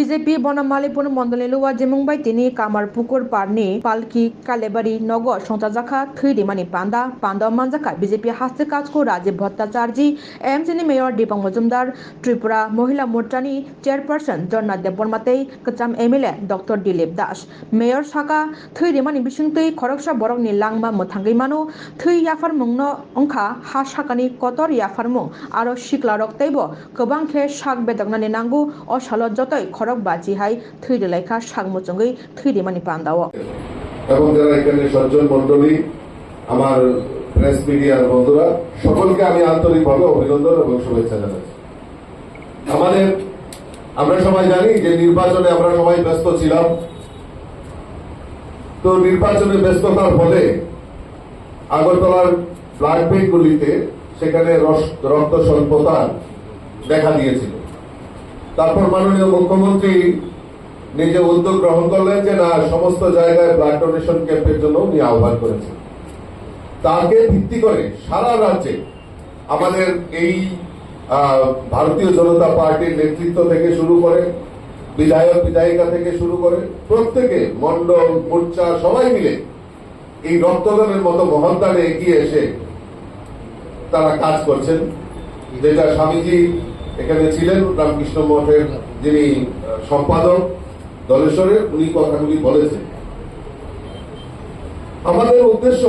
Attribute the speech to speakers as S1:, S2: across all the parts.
S1: BJP Banamalipur মন্ডলী লুয়া জিমুংবাই তিনি কামারপুকুর পারনি পালকি কালেবাড়ি নগর সংসাजाखा थैरिमानि पांदा मानजाखा বিজেপি हास्ते काजको राजीव भट्टाचार्य एमसीनि मेयर दीपक मजुमदार त्रिपुरा महिला मोर्चानि चेयरपार्सन जर्ना देबबर्माते कचाम एमएलए डॉक्टर दिलीप दास मेयर साका थैरिमानि बिसुंतै खरगसा बरकनि लांमा मोथांगैमानो थै याफारमुंनो अंखा हा साकानि कतर याफारमुं आरो सिक्ला रक्तैबो गोबांखे साक बेदकनानि नांगौ असाल जतै खरग बाजी हाय थैरिलायखा सागमुचंगै थैरिमानि पांदाओ
S2: এবং যারা এখানে সজ্জন মণ্ডলী আমার প্রেস মিডিয়ার বন্ধুরা সকলকে আমি আন্তরিকভাবে অভিনন্দন এবং শুভেচ্ছা জানাচ্ছি। আমরা সবাই জানি যে নির্বাচনে আমরা সবাই ব্যস্ত ছিলাম, তো নির্বাচনে ব্যস্ততার ফলে আগরতলার ব্লাড ব্যাংকগুলিতে সেখানে রক্ত স্বল্পতা দেখা দিয়েছিল। তারপর মাননীয় মুখ্যমন্ত্রী নিজে উদ্যোগ গ্রহণ করলেন যে না, সমস্ত জায়গায় ব্লাড ডোনেশন ক্যাম্পের জন্য উনি আহ্বান করেছেন। তাকে ভিত্তি করে সারা রাজ্যে আমাদের এই ভারতীয় জনতা পার্টির নেতৃত্ব থেকে শুরু করে বিধায়ক বিধায়িকা থেকে শুরু করে প্রত্যেকে মন্ডল মোর্চা সবাই মিলে এই রক্তদানের মতো মহৎদানে এগিয়ে এসে তারা কাজ করছেন। যেটা স্বামীজি এখানে ছিলেন রামকৃষ্ণ মঠের যিনি সম্পাদক দলেশ্বরের, উনি কথাগুলি বলেছেন। আমাদের উদ্দেশ্য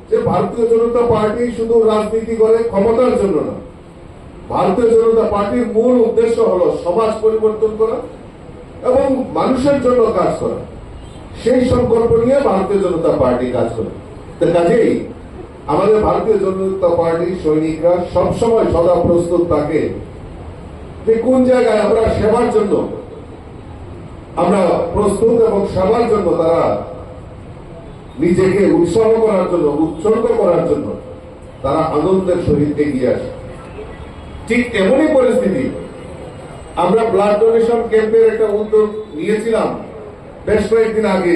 S2: যে ভারতীয় জনতা পার্টি শুধু রাজনীতি করে ক্ষমতার জন্য না, ভারতীয় জনতা পার্টির মূল উদ্দেশ্য হলো সমাজ পরিবর্তন করা এবং মানুষের জন্য কাজ করা। সেই সংকল্প নিয়ে ভারতীয় জনতা পার্টি কাজ করে। কাজেই আমাদের ভারতীয় জনতা পার্টির সৈনিকরা সবসময় সদা প্রস্তুত থাকে যে কোন জায়গায় আমরা সেবার জন্য আমরা প্রস্তুত এবং সেবার জন্য তারা নিজেকে উৎসাহ করার জন্য উৎসর্গ করার জন্য তারা আনন্দের সহিত এগিয়ে আসে। ঠিক এমনই পরিস্থিতি আমরা ব্লাড ডোনেশন ক্যাম্পের একটা উদ্যোগ নিয়েছিলাম বেশ কয়েকদিন আগে,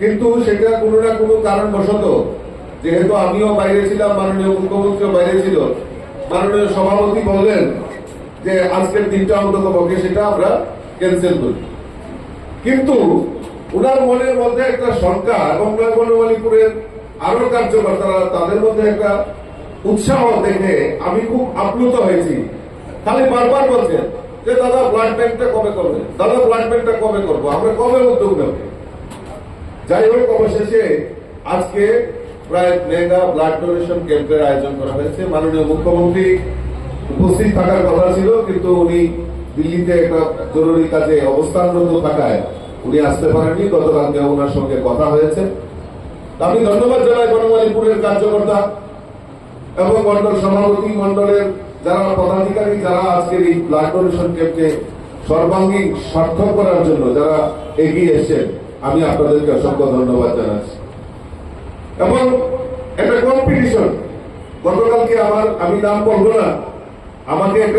S2: কিন্তু সেটা কোনো না কোনো কারণবশত, যেহেতু আমিও বাইরে ছিলাম, মাননীয় মুখ্যমন্ত্রীও বাইরে ছিল, মাননীয় সভাপতি বললেন যে আজকের দিনটা অন্তত পক্ষে সেটা আমরা ক্যান্সেল করি। কিন্তু ওনার মনের মধ্যে একটা শঙ্কা এবং বনমালীপুরের আরো কার্যকর্তারা তাদের মধ্যে একটা উৎসাহ দেখে আমি খুব আপ্লুত হয়েছি। খালি বারবার বলছেন যে দাদা ব্লাড ব্যাংকটা কবে করবে, দাদা ব্লাড ব্যাংকটা কবে করবো, আমরা কবে উদ্যোগ নেব। যাই হোক, অবশেষে আজকে প্রায় মেগা ব্লাড ডোনেশন ক্যাম্পের আয়োজন করা হয়েছে। মাননীয় মুখ্যমন্ত্রী উপস্থিত থাকার কথা ছিল, কিন্তু উনি দিল্লিতে একটা জরুরি কাজে অবস্থানরত থাকায় উনি আসতে পারেননি। গতকালকে ওনার সঙ্গে কথা হয়েছে। আমি ধন্যবাদ জানাই বনমালীপুরের কার্যকর্তা এবং মন্ডল সভাপতি মন্ডলের যারা পদাধিকারী, যারা আজকের এই ব্লাড ডোনেশন ক্যাম্পে সর্বাঙ্গীন সার্থক করার জন্য যারা এগিয়ে এসেছেন, আমি আপনাদেরকে অসংখ্য ধন্যবাদ জানাচ্ছি। এবং একটা কম্পিটিশন গতকালকে আমি নাম বলবো না, আমাকে একটা